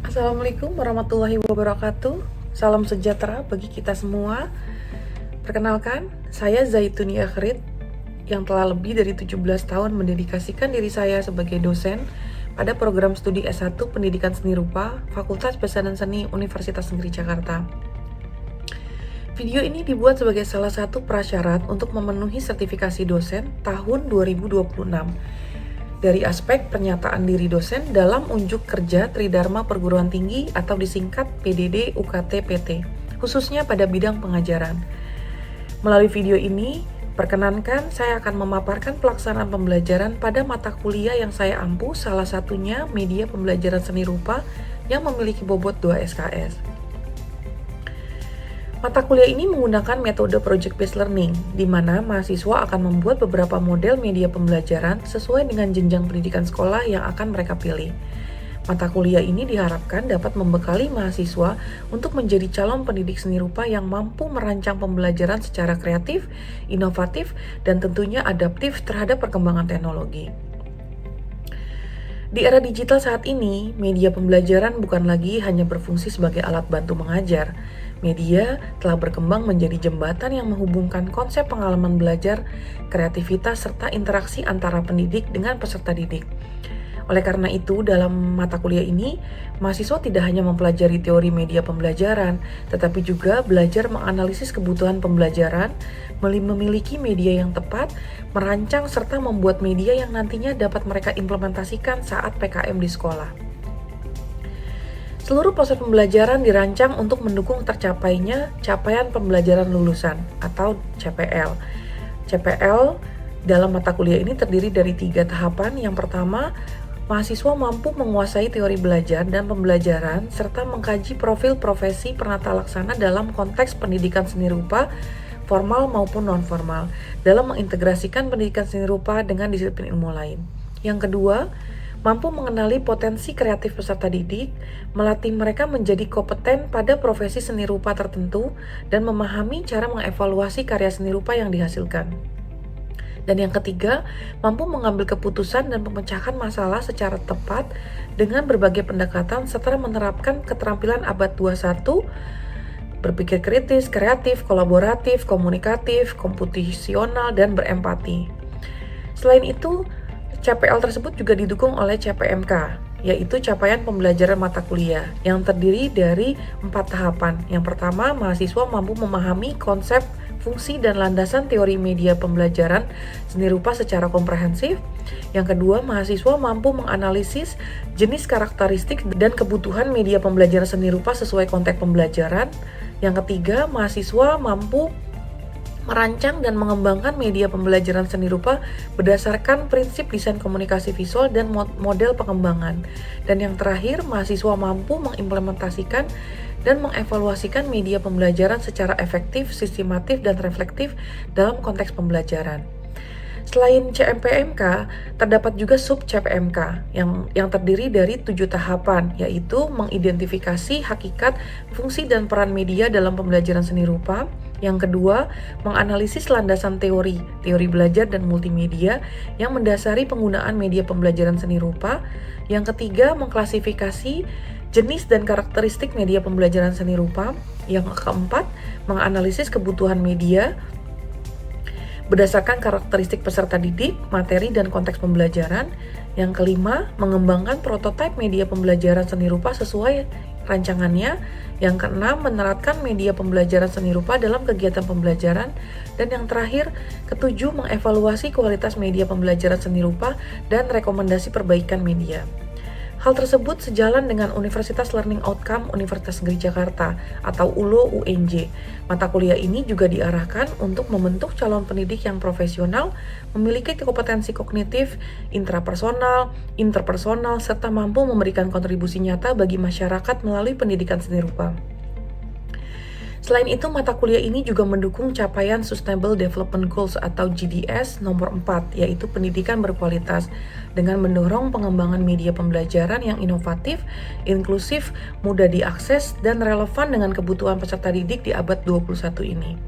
Assalamualaikum warahmatullahi wabarakatuh. Salam sejahtera bagi kita semua. Perkenalkan, saya Zaitunia Kharit yang telah lebih dari 17 tahun mendedikasikan diri saya sebagai dosen pada program studi S1 Pendidikan Seni Rupa Fakultas Bahasa dan Seni Universitas Negeri Jakarta. Video ini dibuat sebagai salah satu prasyarat untuk memenuhi sertifikasi dosen tahun 2026 dari aspek pernyataan diri dosen dalam unjuk kerja Tridharma Perguruan Tinggi atau disingkat PDD UKT PT, khususnya pada bidang pengajaran. Melalui video ini, perkenankan saya akan memaparkan pelaksanaan pembelajaran pada mata kuliah yang saya ampu, salah satunya media pembelajaran seni rupa yang memiliki bobot 2 SKS. Mata kuliah ini menggunakan metode project-based learning, di mana mahasiswa akan membuat beberapa model media pembelajaran sesuai dengan jenjang pendidikan sekolah yang akan mereka pilih. Mata kuliah ini diharapkan dapat membekali mahasiswa untuk menjadi calon pendidik seni rupa yang mampu merancang pembelajaran secara kreatif, inovatif, dan tentunya adaptif terhadap perkembangan teknologi. Di era digital saat ini, media pembelajaran bukan lagi hanya berfungsi sebagai alat bantu mengajar. Media telah berkembang menjadi jembatan yang menghubungkan konsep pengalaman belajar, kreativitas, serta interaksi antara pendidik dengan peserta didik. Oleh karena itu, dalam mata kuliah ini, mahasiswa tidak hanya mempelajari teori media pembelajaran, tetapi juga belajar menganalisis kebutuhan pembelajaran, memiliki media yang tepat, merancang serta membuat media yang nantinya dapat mereka implementasikan saat PKM di sekolah. Seluruh proses pembelajaran dirancang untuk mendukung tercapainya capaian pembelajaran lulusan atau CPL. CPL dalam mata kuliah ini terdiri dari 3 tahapan. Yang pertama, mahasiswa mampu menguasai teori belajar dan pembelajaran serta mengkaji profil profesi penata laksana dalam konteks pendidikan seni rupa formal maupun non-formal dalam mengintegrasikan pendidikan seni rupa dengan disiplin ilmu lain. Yang kedua, mampu mengenali potensi kreatif peserta didik, melatih mereka menjadi kompeten pada profesi seni rupa tertentu, dan memahami cara mengevaluasi karya seni rupa yang dihasilkan. Dan yang ketiga, mampu mengambil keputusan dan memecahkan masalah secara tepat dengan berbagai pendekatan serta menerapkan keterampilan abad 21, berpikir kritis, kreatif, kolaboratif, komunikatif, komputasional, dan berempati. Selain itu, CPL tersebut juga didukung oleh CPMK, yaitu capaian pembelajaran mata kuliah, yang terdiri dari 4 tahapan. Yang pertama, mahasiswa mampu memahami konsep, fungsi, dan landasan teori media pembelajaran seni rupa secara komprehensif. Yang kedua, mahasiswa mampu menganalisis jenis karakteristik dan kebutuhan media pembelajaran seni rupa sesuai konteks pembelajaran. Yang ketiga, mahasiswa mampu merancang dan mengembangkan media pembelajaran seni rupa berdasarkan prinsip desain komunikasi visual dan model pengembangan. Dan yang terakhir, mahasiswa mampu mengimplementasikan dan mengevaluasikan media pembelajaran secara efektif, sistematif, dan reflektif dalam konteks pembelajaran. Selain CMPMK, terdapat juga sub-CPMK yang terdiri dari 7 tahapan, yaitu mengidentifikasi hakikat, fungsi, dan peran media dalam pembelajaran seni rupa. Yang kedua, menganalisis landasan teori belajar dan multimedia yang mendasari penggunaan media pembelajaran seni rupa. Yang ketiga, mengklasifikasi jenis dan karakteristik media pembelajaran seni rupa. Yang keempat, menganalisis kebutuhan media berdasarkan karakteristik peserta didik, materi, dan konteks pembelajaran. Yang kelima, mengembangkan prototipe media pembelajaran seni rupa sesuai rancangannya. Yang keenam, menerapkan media pembelajaran seni rupa dalam kegiatan pembelajaran. Dan yang terakhir, ketujuh, mengevaluasi kualitas media pembelajaran seni rupa dan rekomendasi perbaikan media. Hal tersebut sejalan dengan Universitas Learning Outcome Universitas Negeri Jakarta atau ULO UNJ. Mata kuliah ini juga diarahkan untuk membentuk calon pendidik yang profesional, memiliki kompetensi kognitif, intrapersonal, interpersonal, serta mampu memberikan kontribusi nyata bagi masyarakat melalui pendidikan seni rupa. Selain itu, mata kuliah ini juga mendukung capaian Sustainable Development Goals atau GDS nomor 4, yaitu pendidikan berkualitas, dengan mendorong pengembangan media pembelajaran yang inovatif, inklusif, mudah diakses, dan relevan dengan kebutuhan peserta didik di abad 21 ini.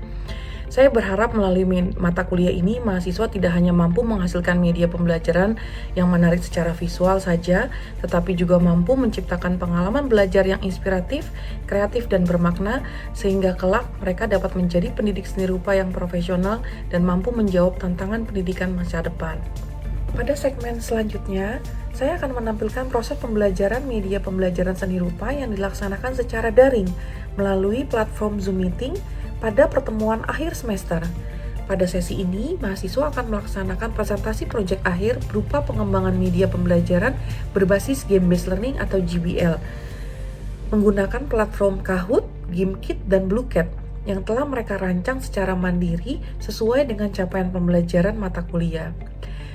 Saya berharap melalui mata kuliah ini, mahasiswa tidak hanya mampu menghasilkan media pembelajaran yang menarik secara visual saja, tetapi juga mampu menciptakan pengalaman belajar yang inspiratif, kreatif, dan bermakna, sehingga kelak mereka dapat menjadi pendidik seni rupa yang profesional dan mampu menjawab tantangan pendidikan masa depan. Pada segmen selanjutnya, saya akan menampilkan proses pembelajaran media pembelajaran seni rupa yang dilaksanakan secara daring melalui platform Zoom Meeting pada pertemuan akhir semester. Pada sesi ini, mahasiswa akan melaksanakan presentasi proyek akhir berupa pengembangan media pembelajaran berbasis game-based learning atau GBL menggunakan platform Kahoot, GameKit, dan Bluecat yang telah mereka rancang secara mandiri sesuai dengan capaian pembelajaran mata kuliah.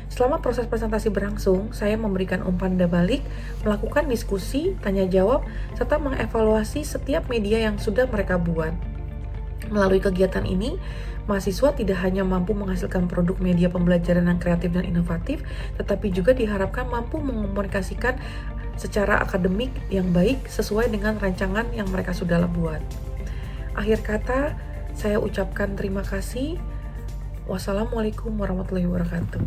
Selama proses presentasi berlangsung, saya memberikan umpan balik, melakukan diskusi, tanya jawab, serta mengevaluasi setiap media yang sudah mereka buat. Melalui kegiatan ini, mahasiswa tidak hanya mampu menghasilkan produk media pembelajaran yang kreatif dan inovatif, tetapi juga diharapkan mampu mengkomunikasikan secara akademik yang baik sesuai dengan rancangan yang mereka sudah buat. Akhir kata, saya ucapkan terima kasih. Wassalamualaikum warahmatullahi wabarakatuh.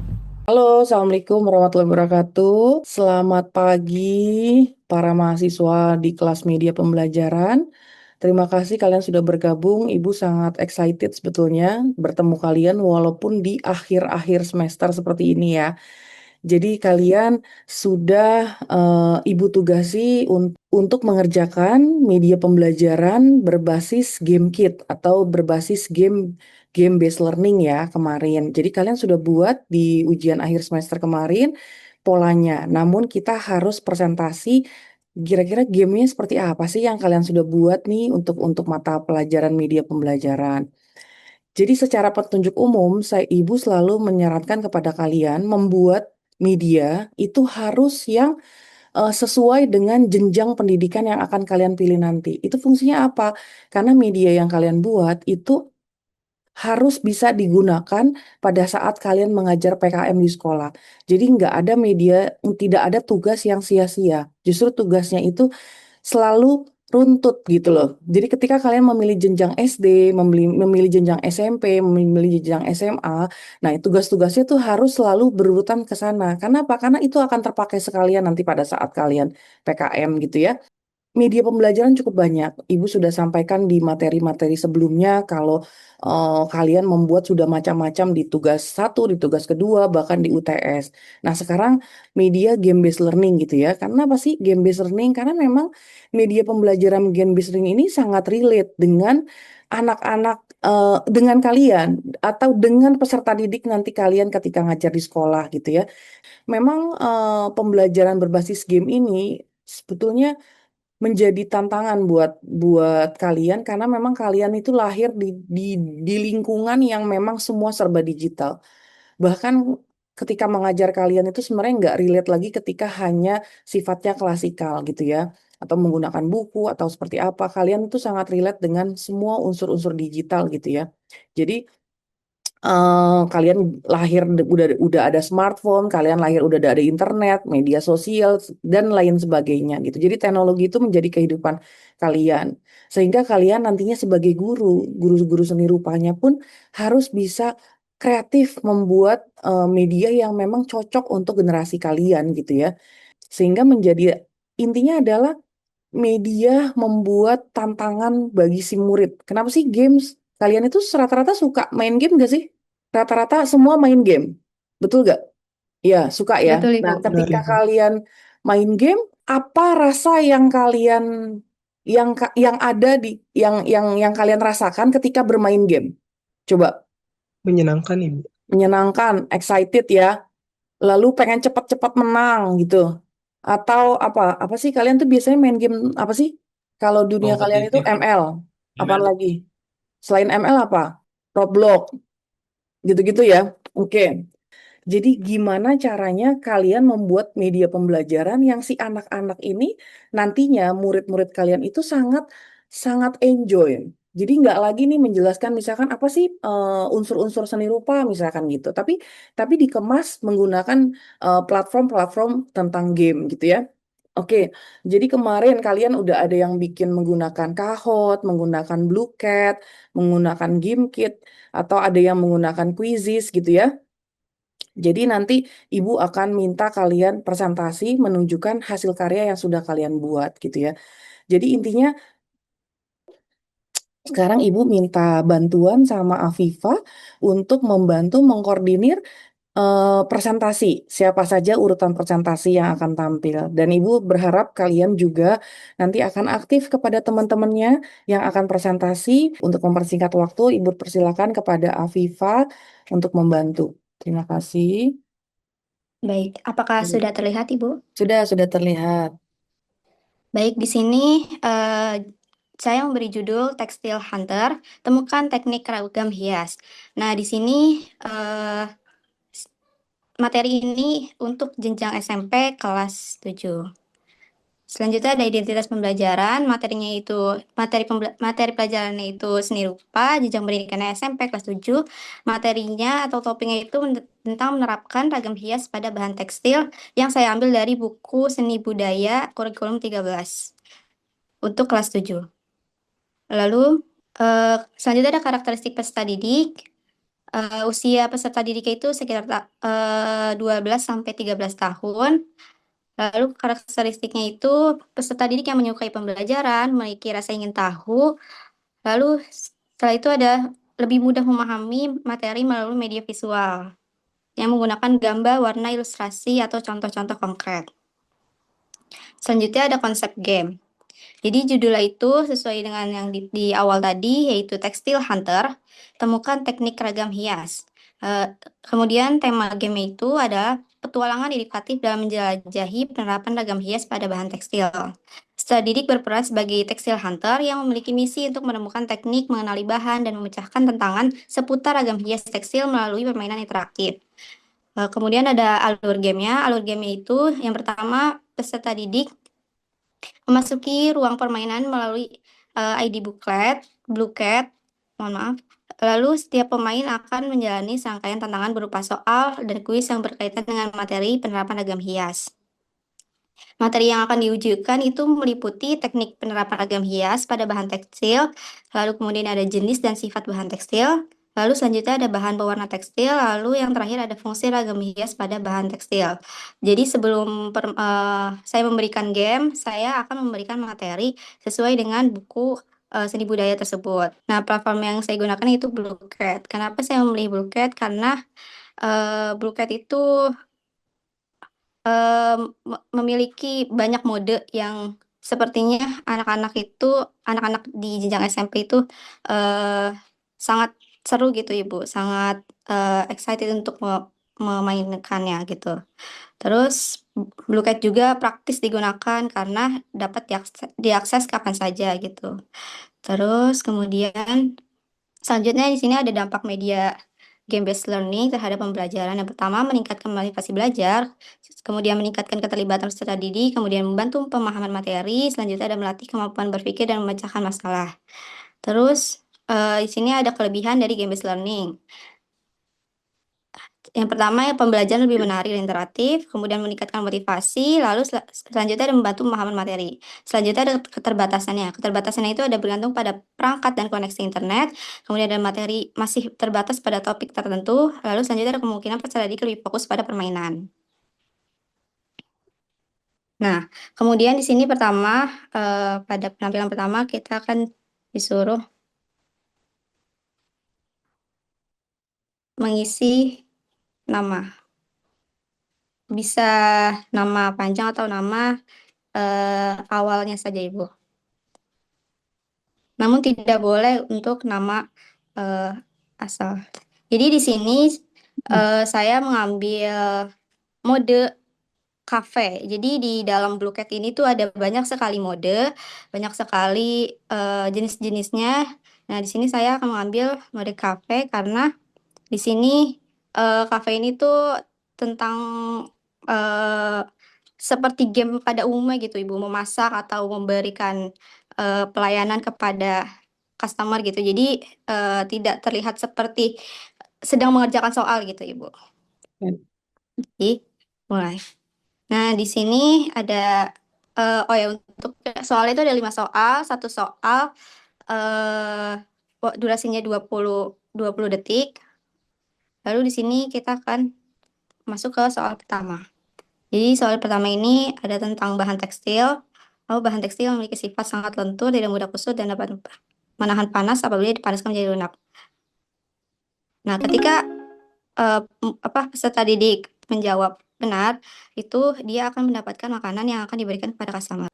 Halo, Assalamualaikum warahmatullahi wabarakatuh. Selamat pagi para mahasiswa di kelas media pembelajaran. Terima kasih kalian sudah bergabung. Ibu sangat excited sebetulnya bertemu kalian walaupun di akhir-akhir semester seperti ini ya. Jadi kalian sudah Ibu tugasi untuk mengerjakan media pembelajaran berbasis GameKit atau berbasis game based learning ya kemarin. Jadi kalian sudah buat di ujian akhir semester kemarin polanya. Namun kita harus presentasi kira-kira gamenya seperti apa sih yang kalian sudah buat nih untuk mata pelajaran media pembelajaran. Jadi secara petunjuk umum, Ibu selalu menyarankan kepada kalian membuat media itu harus yang sesuai dengan jenjang pendidikan yang akan kalian pilih nanti. Itu fungsinya apa? Karena media yang kalian buat itu harus bisa digunakan pada saat kalian mengajar PKM di sekolah. Jadi nggak ada media, tidak ada tugas yang sia-sia. Justru tugasnya itu selalu runtut gitu loh. Jadi ketika kalian memilih jenjang SD, memilih jenjang SMP, memilih jenjang SMA, nah tugas-tugasnya tuh harus selalu berurutan ke sana. Karena apa? Karena itu akan terpakai sekalian nanti pada saat kalian PKM gitu ya. Media pembelajaran cukup banyak. Ibu sudah sampaikan di materi-materi sebelumnya kalau kalian membuat sudah macam-macam di tugas satu, di tugas kedua, bahkan di UTS. Nah, sekarang media game-based learning gitu ya. Karena apa sih game-based learning? Karena memang media pembelajaran game-based learning ini sangat relate dengan anak-anak, dengan kalian atau dengan peserta didik nanti kalian ketika ngajar di sekolah gitu ya. Memang pembelajaran berbasis game ini sebetulnya menjadi tantangan buat buat kalian karena memang kalian itu lahir di lingkungan yang memang semua serba digital. Bahkan ketika mengajar kalian itu sebenarnya nggak relate lagi ketika hanya sifatnya klasikal gitu ya, atau menggunakan buku atau seperti apa. Kalian itu sangat relate dengan semua unsur-unsur digital gitu ya. Jadi kalian lahir udah ada smartphone, kalian lahir udah ada internet, media sosial dan lain sebagainya gitu. Jadi teknologi itu menjadi kehidupan kalian. Sehingga kalian nantinya sebagai guru-guru seni rupanya pun harus bisa kreatif membuat media yang memang cocok untuk generasi kalian gitu ya. Sehingga menjadi intinya adalah media membuat tantangan bagi si murid. Kenapa sih games? Kalian itu rata-rata suka main game gak sih? Rata-rata semua main game. Betul gak? Ya, suka ya. Betul Nah, Ibu. Benar, ketika Ibu. kalian main game, apa rasa yang kalian yang ada di yang kalian rasakan ketika bermain game? Coba, Menyenangkan, Ibu. menyenangkan, excited ya. Lalu pengen cepat-cepat menang gitu. Atau apa? Apa sih kalian tuh biasanya main game apa sih? Kalau dunia kalian itu Kompetitif. ML. Apaan ML. lagi? Selain ML apa? Roblox, gitu-gitu ya. Oke. Jadi gimana caranya kalian membuat media pembelajaran yang si anak-anak ini nantinya murid-murid kalian itu sangat sangat enjoy. Jadi nggak lagi nih menjelaskan misalkan apa sih unsur-unsur seni rupa misalkan gitu. Tapi dikemas menggunakan platform-platform tentang game gitu ya. Oke, jadi kemarin kalian udah ada yang bikin menggunakan Kahoot, menggunakan Bluecat, menggunakan GameKit, atau ada yang menggunakan Quizzes gitu ya. Jadi nanti ibu akan minta kalian presentasi menunjukkan hasil karya yang sudah kalian buat gitu ya. Jadi intinya sekarang ibu minta bantuan sama Afifa untuk membantu mengkoordinir presentasi, siapa saja urutan presentasi yang akan tampil. Dan Ibu berharap kalian juga nanti akan aktif kepada teman-temannya yang akan presentasi. Untuk mempersingkat waktu, Ibu persilakan kepada Afifa untuk membantu. Terima kasih. Baik, apakah sudah terlihat, Ibu? Sudah terlihat. Baik, di sini saya memberi judul Tekstil Hunter, temukan teknik ragam hias. Nah, di sini materi ini untuk jenjang SMP kelas 7. Selanjutnya ada identitas pembelajaran, materinya itu materi pelajarannya itu seni rupa, jenjang pendidikannya SMP kelas 7. Materinya atau topiknya itu tentang menerapkan ragam hias pada bahan tekstil yang saya ambil dari buku Seni Budaya Kurikulum 13 untuk kelas 7. Lalu selanjutnya ada karakteristik peserta didik. Usia peserta didik itu sekitar 12 sampai 13 tahun. Lalu karakteristiknya itu peserta didik yang menyukai pembelajaran, memiliki rasa ingin tahu. Lalu setelah itu ada lebih mudah memahami materi melalui media visual yang menggunakan gambar, warna, ilustrasi, atau contoh-contoh konkret. Selanjutnya ada konsep game. Jadi judulnya itu sesuai dengan yang di awal tadi, yaitu Tekstil Hunter, temukan teknik ragam hias. Kemudian tema game itu adalah petualangan edukatif dalam menjelajahi penerapan ragam hias pada bahan tekstil. Peserta didik berperan sebagai tekstil hunter yang memiliki misi untuk menemukan teknik, mengenali bahan, dan memecahkan tantangan seputar ragam hias tekstil melalui permainan interaktif. Kemudian ada alur gamenya. Alur gamenya itu yang pertama, peserta didik memasuki ruang permainan melalui ID booklet, Bluecat, mohon maaf. Lalu setiap pemain akan menjalani serangkaian tantangan berupa soal dan kuis yang berkaitan dengan materi penerapan ragam hias. Materi yang akan diujikan itu meliputi teknik penerapan ragam hias pada bahan tekstil, lalu kemudian ada jenis dan sifat bahan tekstil, lalu selanjutnya ada bahan pewarna tekstil, lalu yang terakhir ada fungsi ragam hias pada bahan tekstil. Jadi sebelum saya memberikan game, saya akan memberikan materi sesuai dengan buku seni budaya tersebut. Nah, platform yang saya gunakan itu Bluecat. Kenapa saya memilih Bluecat? Karena Bluecat itu memiliki banyak mode yang sepertinya anak-anak di jenjang SMP itu sangat seru gitu Ibu, sangat excited untuk memainkannya gitu. Terus Bluecat juga praktis digunakan karena dapat diakses kapan saja gitu. Terus kemudian selanjutnya di sini ada dampak media game-based learning terhadap pembelajaran. Yang pertama, meningkatkan motivasi belajar, kemudian meningkatkan keterlibatan peserta didik, kemudian membantu pemahaman materi, selanjutnya ada melatih kemampuan berpikir dan memecahkan masalah. Terus, di sini ada kelebihan dari game-based learning. Yang pertama, pembelajaran lebih menarik dan interaktif, kemudian meningkatkan motivasi, lalu selanjutnya ada membantu pemahaman materi. Selanjutnya ada keterbatasannya. Keterbatasannya itu ada bergantung pada perangkat dan koneksi internet, kemudian ada materi masih terbatas pada topik tertentu, lalu selanjutnya ada kemungkinan peserta didik lebih fokus pada permainan. Nah, kemudian di sini pertama, pada penampilan pertama kita akan disuruh mengisi nama. Bisa nama panjang atau nama awalnya saja, Ibu. Namun tidak boleh untuk nama asal. Jadi di sini saya mengambil mode cafe. Jadi di dalam Bluecat ini tuh ada banyak sekali mode, banyak sekali jenis-jenisnya. Nah, di sini saya akan mengambil mode cafe karena di sini cafe ini tuh tentang eh, seperti game pada umumnya gitu, Ibu, memasak atau memberikan pelayanan kepada customer gitu. Jadi tidak terlihat seperti sedang mengerjakan soal gitu, Ibu. Jadi mulai. Nah, di sini ada Oh ya, untuk soal itu ada 5 soal, satu soal durasinya 20 detik. Lalu di sini kita akan masuk ke soal pertama. Jadi soal pertama ini ada tentang bahan tekstil. Lalu bahan tekstil memiliki sifat sangat lentur, tidak mudah kusut dan dapat menahan panas apabila dipanaskan menjadi lunak. Nah, ketika peserta didik menjawab benar, itu dia akan mendapatkan makanan yang akan diberikan kepada customer.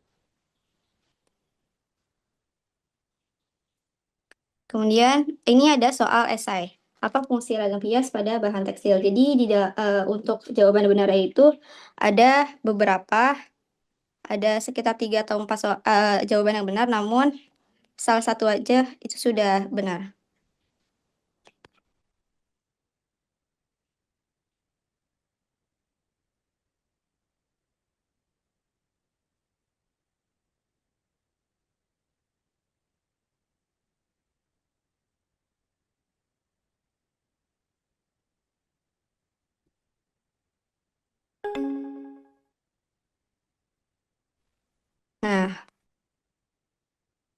Kemudian ini ada soal esai. Apa fungsi ragam hias pada bahan tekstil? Jadi untuk jawaban benar itu ada beberapa, ada sekitar 3 atau 4 jawaban yang benar, namun salah satu aja itu sudah benar. Nah,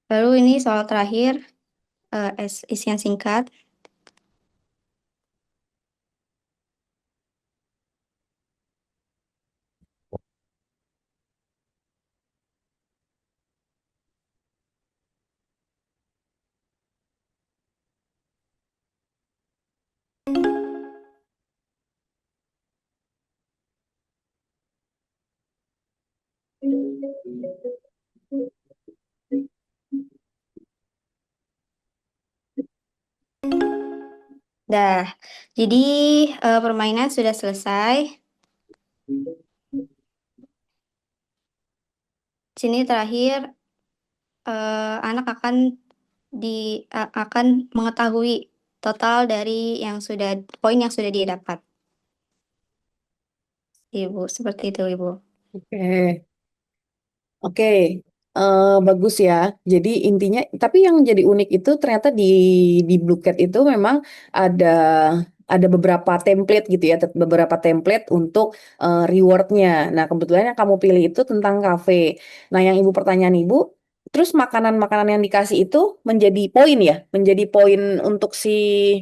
lalu ini soal terakhir, isian singkat. Dah, jadi permainan sudah selesai. Sini terakhir, anak akan mengetahui total dari poin yang sudah dia dapat. Ibu, seperti itu, Ibu. Oke, oke, bagus ya. Jadi intinya, tapi yang jadi unik itu ternyata di Blue Cat itu memang ada ada beberapa template gitu ya, beberapa template untuk rewardnya. Nah, kebetulan yang kamu pilih itu tentang kafe. Nah, yang ibu pertanyaan ibu, terus makanan-makanan yang dikasih itu menjadi poin ya, menjadi poin untuk si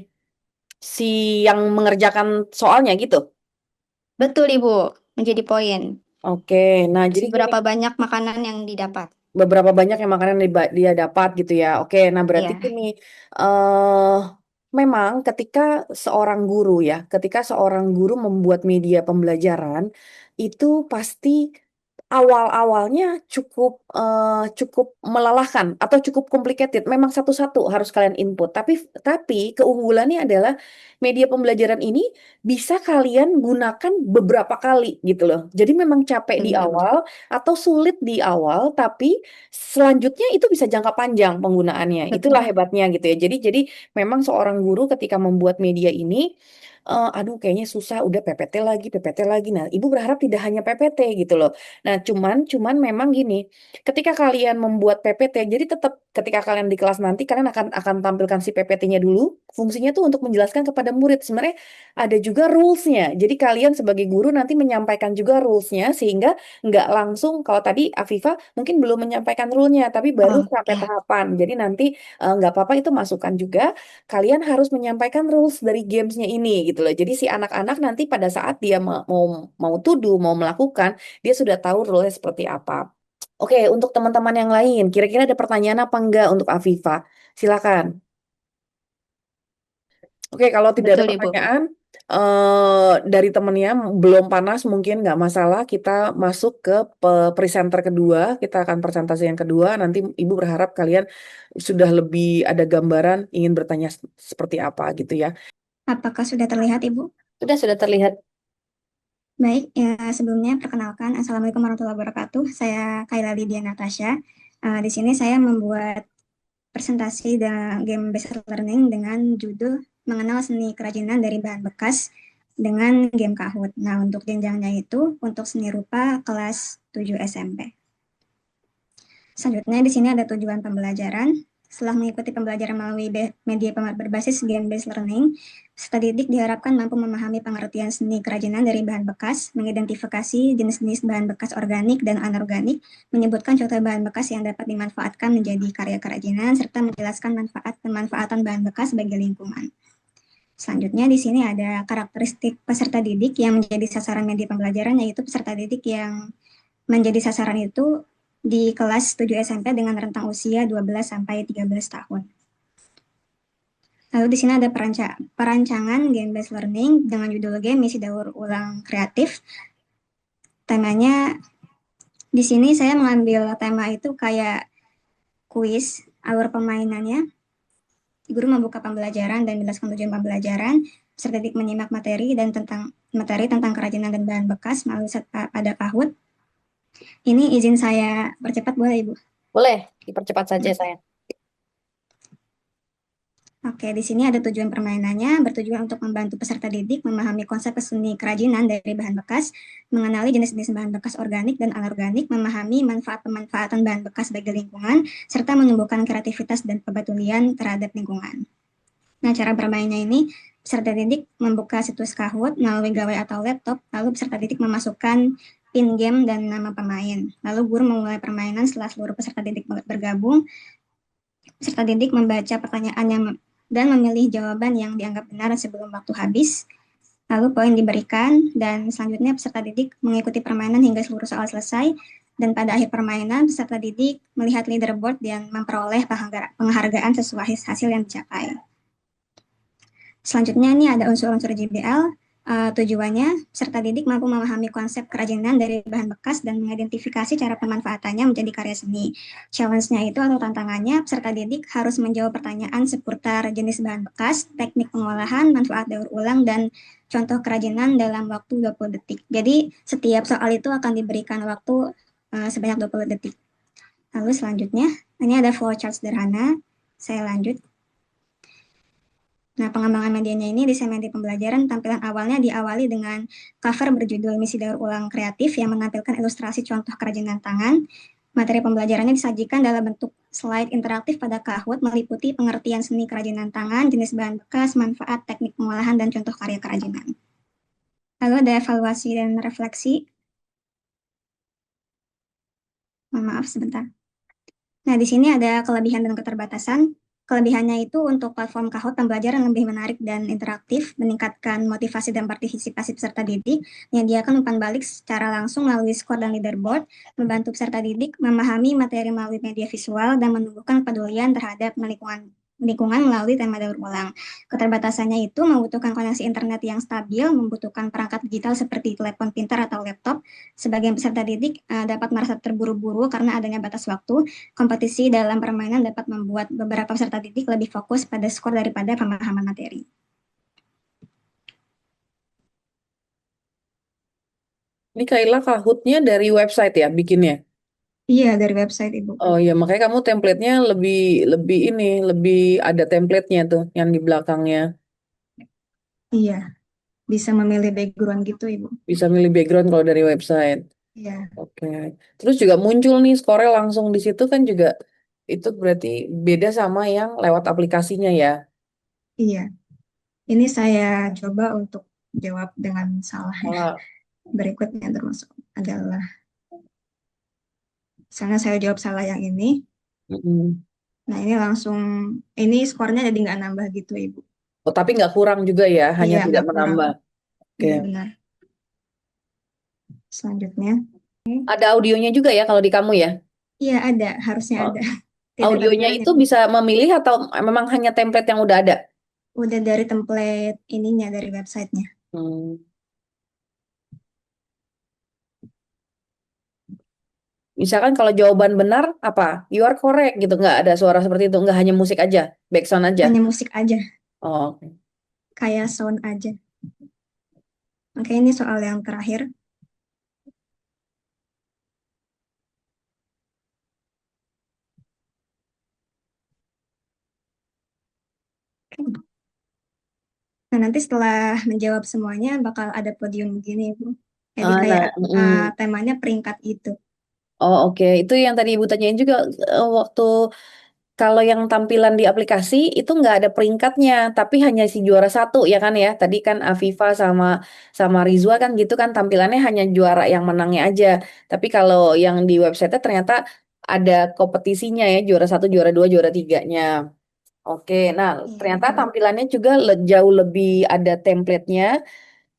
yang mengerjakan soalnya gitu. Betul, Ibu, menjadi poin. Oke, nah jadi gini. Seberapa banyak makanan yang didapat? Beberapa banyak yang makanan dia dapat gitu ya. Oke, nah berarti Iya, gini, eh memang ketika seorang guru membuat media pembelajaran itu pasti awal-awalnya cukup melelahkan atau cukup complicated. Memang satu-satu harus kalian input. Tapi keunggulannya adalah media pembelajaran ini bisa kalian gunakan beberapa kali gitu loh. Jadi memang capek di benar. awal atau sulit di awal, tapi selanjutnya itu bisa jangka panjang penggunaannya. Itulah Betul. hebatnya gitu ya. Jadi memang seorang guru ketika membuat media ini, aduh kayaknya susah, udah PPT lagi, PPT lagi. Nah, ibu berharap tidak hanya PPT gitu loh. Nah, cuman memang gini, ketika kalian membuat PPT, jadi tetap ketika kalian di kelas nanti kalian akan tampilkan si PPT-nya dulu. Fungsinya tuh untuk menjelaskan kepada murid. Sebenarnya ada juga rules-nya. Jadi kalian sebagai guru nanti menyampaikan juga rules-nya sehingga nggak langsung kalau tadi Afifa mungkin belum menyampaikan rule-nya tapi baru Oh, sampai ya. tahapan. Jadi nanti nggak apa-apa itu masukan juga. Kalian harus menyampaikan rules dari gamesnya ini gitu loh. Jadi si anak-anak nanti pada saat dia mau to do, mau melakukan, dia sudah tahu rule-nya seperti apa. Oke, untuk teman-teman yang lain, kira-kira ada pertanyaan apa enggak untuk Afifa? Silakan. Oke, kalau tidak ada Betul, Ibu. pertanyaan dari temennya belum panas mungkin nggak masalah. Kita masuk ke presenter kedua. Kita akan presentasi yang kedua. Nanti Ibu berharap kalian sudah lebih ada gambaran ingin bertanya seperti apa gitu ya. Apakah sudah terlihat, Ibu? Sudah terlihat. Baik, ya, sebelumnya perkenalkan, Assalamualaikum warahmatullahi wabarakatuh. Saya Kaila Lydia Natasha. Di sini saya membuat presentasi game based learning dengan judul Mengenal Seni Kerajinan dari Bahan Bekas dengan game Kahoot. Nah, untuk jenjangnya itu untuk seni rupa kelas 7 SMP. Selanjutnya di sini ada tujuan pembelajaran. Setelah mengikuti pembelajaran melalui media berbasis game-based learning, peserta didik diharapkan mampu memahami pengertian seni kerajinan dari bahan bekas, mengidentifikasi jenis-jenis bahan bekas organik dan anorganik, menyebutkan contoh bahan bekas yang dapat dimanfaatkan menjadi karya kerajinan, serta menjelaskan manfaat pemanfaatan bahan bekas bagi lingkungan. Selanjutnya di sini ada karakteristik peserta didik yang menjadi sasaran media pembelajaran, yaitu peserta didik yang menjadi sasaran itu di kelas 7 SMP dengan rentang usia 12 sampai 13 tahun. Lalu di sini ada perancangan game-based learning dengan judul game misi daur ulang kreatif. Temanya di sini saya mengambil tema itu kayak kuis, alur permainannya. Guru membuka pembelajaran dan menjelaskan tujuan pembelajaran, peserta didik menyimak materi tentang kerajinan dan bahan bekas melalui pada PAHUD. Ini izin saya percepat, boleh Ibu? Boleh, dipercepat saja saya. Oke, di sini ada tujuan permainannya, bertujuan untuk membantu peserta didik memahami konsep seni kerajinan dari bahan bekas, mengenali jenis-jenis bahan bekas organik dan anorganik, memahami manfaat-pemanfaatan bahan bekas bagi lingkungan, serta menumbuhkan kreativitas dan kepedulian terhadap lingkungan. Nah, cara bermainnya ini, peserta didik membuka situs Kahoot melalui gawai atau laptop, lalu peserta didik memasukkan pin game dan nama pemain. Lalu guru memulai permainan setelah seluruh peserta didik bergabung. Peserta didik membaca pertanyaannya dan memilih jawaban yang dianggap benar sebelum waktu habis. Lalu poin diberikan dan selanjutnya peserta didik mengikuti permainan hingga seluruh soal selesai. Dan pada akhir permainan, peserta didik melihat leaderboard dan memperoleh penghargaan sesuai hasil yang dicapai. Selanjutnya ini ada unsur-unsur JBL. Tujuannya, peserta didik mampu memahami konsep kerajinan dari bahan bekas dan mengidentifikasi cara pemanfaatannya menjadi karya seni. Challenge-nya itu atau tantangannya, peserta didik harus menjawab pertanyaan seputar jenis bahan bekas, teknik pengolahan, manfaat daur ulang, dan contoh kerajinan dalam waktu 20 detik. Jadi, setiap soal itu akan diberikan waktu sebanyak 20 detik. Lalu selanjutnya, ini ada flowchart sederhana. Saya lanjut. Nah, pengembangan medianya ini di segmen pembelajaran, tampilan awalnya diawali dengan cover berjudul Misi Daur Ulang Kreatif yang menampilkan ilustrasi contoh kerajinan tangan. Materi pembelajarannya disajikan dalam bentuk slide interaktif pada Kahoot, meliputi pengertian seni kerajinan tangan, jenis bahan bekas, manfaat, teknik pengolahan, dan contoh karya kerajinan. Lalu ada evaluasi dan refleksi. Mohon maaf sebentar. Nah, di sini ada kelebihan dan keterbatasan. Kelebihannya itu untuk platform Kahoot pembelajaran lebih menarik dan interaktif, meningkatkan motivasi dan partisipasi peserta didik, menyediakan umpan balik secara langsung melalui skor dan leaderboard, membantu peserta didik memahami materi melalui media visual, dan menumbuhkan kepedulian terhadap lingkungan melalui tema daur ulang. Keterbatasannya itu membutuhkan koneksi internet yang stabil, membutuhkan perangkat digital seperti telepon pintar atau laptop. Sebagian peserta didik dapat merasa terburu-buru karena adanya batas waktu. Kompetisi dalam permainan dapat membuat beberapa peserta didik lebih fokus pada skor daripada pemahaman materi. Ini Kaila Kahoot-nya dari website ya bikinnya? Iya, dari website Ibu. Oh iya, makanya kamu template-nya lebih ada template-nya tuh yang di belakangnya. Iya, bisa memilih background gitu Ibu. Bisa milih background kalau dari website. Iya. Oke. Terus juga muncul nih skornya langsung di situ kan juga itu berarti beda sama yang lewat aplikasinya ya. Iya. Ini saya coba untuk jawab dengan salah. Kalau Berikutnya termasuk adalah, misalnya saya jawab salah yang ini. mm-mm. Nah, ini skornya jadi nggak nambah gitu, Ibu. Oh, tapi nggak kurang juga ya, hanya Iya, tidak nggak kurang. menambah. Oke. Iya, benar. Selanjutnya. Ada audionya juga ya kalau di kamu ya? Iya, ada. Harusnya Oh, ada. Tidak audionya terdengar itu jadi. bisa memilih atau memang hanya template yang udah ada? Udah dari template ininya, dari websitenya. Hmm. Misalkan kalau jawaban benar apa? You are correct gitu, nggak ada suara seperti itu, nggak hanya musik aja, background aja. Hanya musik aja. Oh, oke. Kayak sound aja. Oke, ini soal yang terakhir. Nah, nanti setelah menjawab semuanya bakal ada podium begini, Bu. Jadi Ah, kayak nah, temanya peringkat itu. oh oke. Itu yang tadi Ibu tanyain juga waktu Kalau yang tampilan di aplikasi itu nggak ada peringkatnya, tapi hanya si juara satu ya kan ya. Tadi kan Afifa sama sama Rizwa kan gitu kan tampilannya hanya juara yang menangnya aja. Tapi kalau yang di website ternyata ada kompetisinya ya, juara satu, juara dua, juara tiganya. Oke, nah Iya, ternyata betul. tampilannya juga jauh lebih ada template-nya.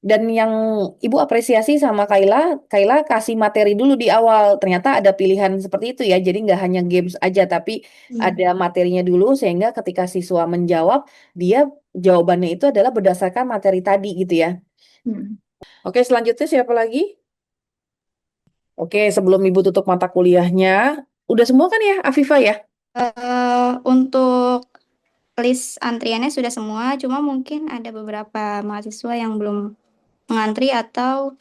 Dan yang Ibu apresiasi sama Kayla, Kayla kasih materi dulu di awal. Ternyata ada pilihan seperti itu ya. Jadi nggak hanya games aja, tapi Iya. ada materinya dulu sehingga ketika siswa menjawab, dia jawabannya itu adalah berdasarkan materi tadi gitu ya. Mm. Oke, selanjutnya siapa lagi? Oke, sebelum Ibu tutup mata kuliahnya, udah semua kan ya, Afifa ya? Untuk list antriannya sudah semua, cuma mungkin ada beberapa mahasiswa yang belum mengantri atau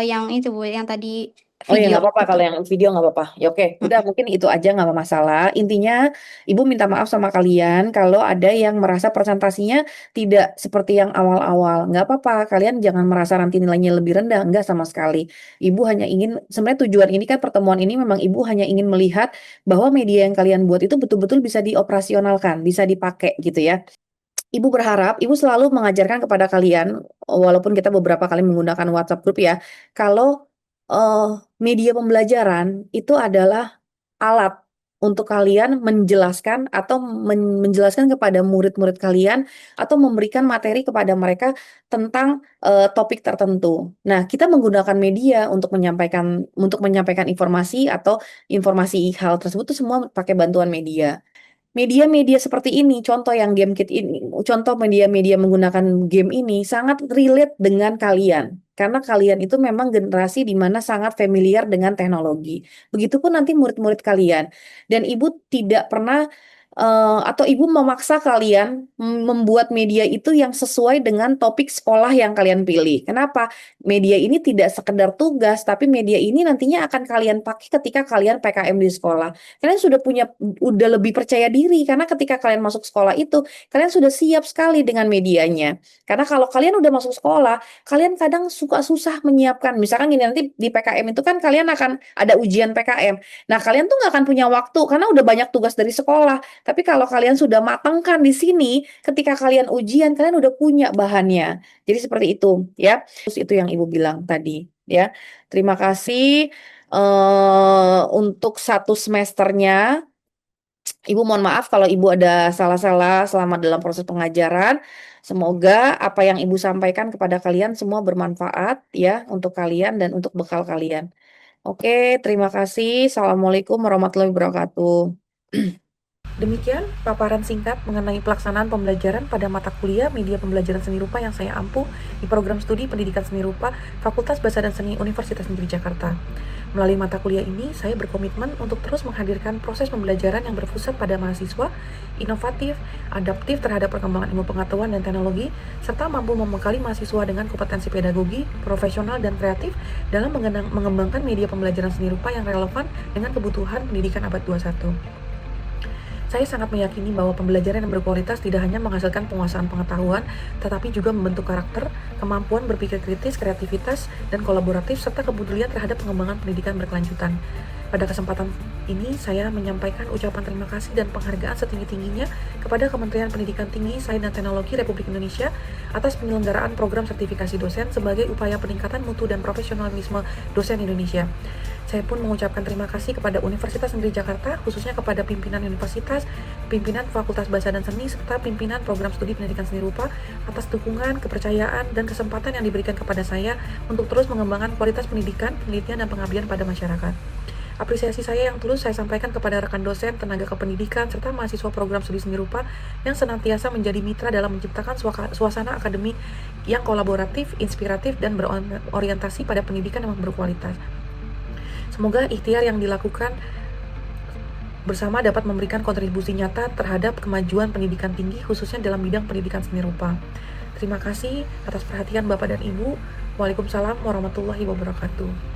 yang itu Bu, yang tadi Oh ya video nggak apa-apa itu. kalau yang video nggak apa-apa. Ya oke, udah Mm-mm. mungkin itu aja nggak masalah. Intinya Ibu minta maaf sama kalian kalau ada yang merasa presentasinya tidak seperti yang awal-awal. Nggak apa-apa, kalian jangan merasa nanti nilainya lebih rendah. Nggak sama sekali. Ibu hanya ingin, sebenarnya tujuan ini kan pertemuan ini memang Ibu hanya ingin melihat bahwa media yang kalian buat itu betul-betul bisa dioperasionalkan, bisa dipakai gitu ya. Ibu berharap Ibu selalu mengajarkan kepada kalian, walaupun kita beberapa kali menggunakan WhatsApp group ya, kalau eh, media pembelajaran itu adalah alat untuk kalian menjelaskan atau menjelaskan kepada murid-murid kalian atau memberikan materi kepada mereka tentang topik tertentu. Nah, kita menggunakan media untuk menyampaikan informasi atau informasi hal tersebut itu semua pakai bantuan media. Media-media seperti ini, contoh yang game kit ini, contoh media-media menggunakan game ini sangat relate dengan kalian. Karena kalian itu memang generasi di mana sangat familiar dengan teknologi. Begitupun nanti murid-murid kalian. Dan ibu tidak pernah atau ibu memaksa kalian membuat media itu yang sesuai dengan topik sekolah yang kalian pilih. Kenapa? Media ini tidak sekedar tugas, tapi media ini nantinya akan kalian pakai ketika kalian PKM di sekolah. Kalian udah lebih percaya diri karena ketika kalian masuk sekolah itu kalian sudah siap sekali dengan medianya. Karena kalau kalian udah masuk sekolah, kalian kadang suka susah menyiapkan. Misalkan gini nanti di PKM itu kan kalian akan ada ujian PKM. Nah, kalian tuh nggak akan punya waktu karena udah banyak tugas dari sekolah. Tapi kalau kalian sudah matangkan di sini, ketika kalian ujian kalian udah punya bahannya. Jadi seperti itu ya. Terus itu yang Ibu bilang tadi ya. Terima kasih untuk satu semesternya. Ibu mohon maaf kalau Ibu ada salah-salah selama dalam proses pengajaran. Semoga apa yang Ibu sampaikan kepada kalian semua bermanfaat ya untuk kalian dan untuk bekal kalian. Oke, terima kasih. Assalamualaikum warahmatullahi wabarakatuh. Demikian paparan singkat mengenai pelaksanaan pembelajaran pada mata kuliah Media Pembelajaran Seni Rupa yang saya ampuh di program studi Pendidikan Seni Rupa Fakultas Bahasa dan Seni Universitas Negeri Jakarta. Melalui mata kuliah ini, saya berkomitmen untuk terus menghadirkan proses pembelajaran yang berpusat pada mahasiswa, inovatif, adaptif terhadap perkembangan ilmu pengetahuan dan teknologi, serta mampu membekali mahasiswa dengan kompetensi pedagogi, profesional, dan kreatif dalam mengembangkan media pembelajaran seni rupa yang relevan dengan kebutuhan pendidikan abad 21. Saya sangat meyakini bahwa pembelajaran yang berkualitas tidak hanya menghasilkan penguasaan pengetahuan, tetapi juga membentuk karakter, kemampuan berpikir kritis, kreativitas, dan kolaboratif, serta kepedulian terhadap pengembangan pendidikan berkelanjutan. Pada kesempatan ini, saya menyampaikan ucapan terima kasih dan penghargaan setinggi-tingginya kepada Kementerian Pendidikan Tinggi, Sains dan Teknologi Republik Indonesia atas penyelenggaraan program sertifikasi dosen sebagai upaya peningkatan mutu dan profesionalisme dosen Indonesia. Saya pun mengucapkan terima kasih kepada Universitas Negeri Jakarta, khususnya kepada pimpinan universitas, pimpinan Fakultas Bahasa dan Seni, serta pimpinan program studi pendidikan seni rupa atas dukungan, kepercayaan, dan kesempatan yang diberikan kepada saya untuk terus mengembangkan kualitas pendidikan, penelitian, dan pengabdian pada masyarakat. Apresiasi saya yang tulus saya sampaikan kepada rekan dosen, tenaga kependidikan, serta mahasiswa program studi seni rupa yang senantiasa menjadi mitra dalam menciptakan suasana akademik yang kolaboratif, inspiratif, dan berorientasi pada pendidikan yang berkualitas. Semoga ikhtiar yang dilakukan bersama dapat memberikan kontribusi nyata terhadap kemajuan pendidikan tinggi, khususnya dalam bidang pendidikan seni rupa. Terima kasih atas perhatian Bapak dan Ibu. Waalaikumsalam warahmatullahi wabarakatuh.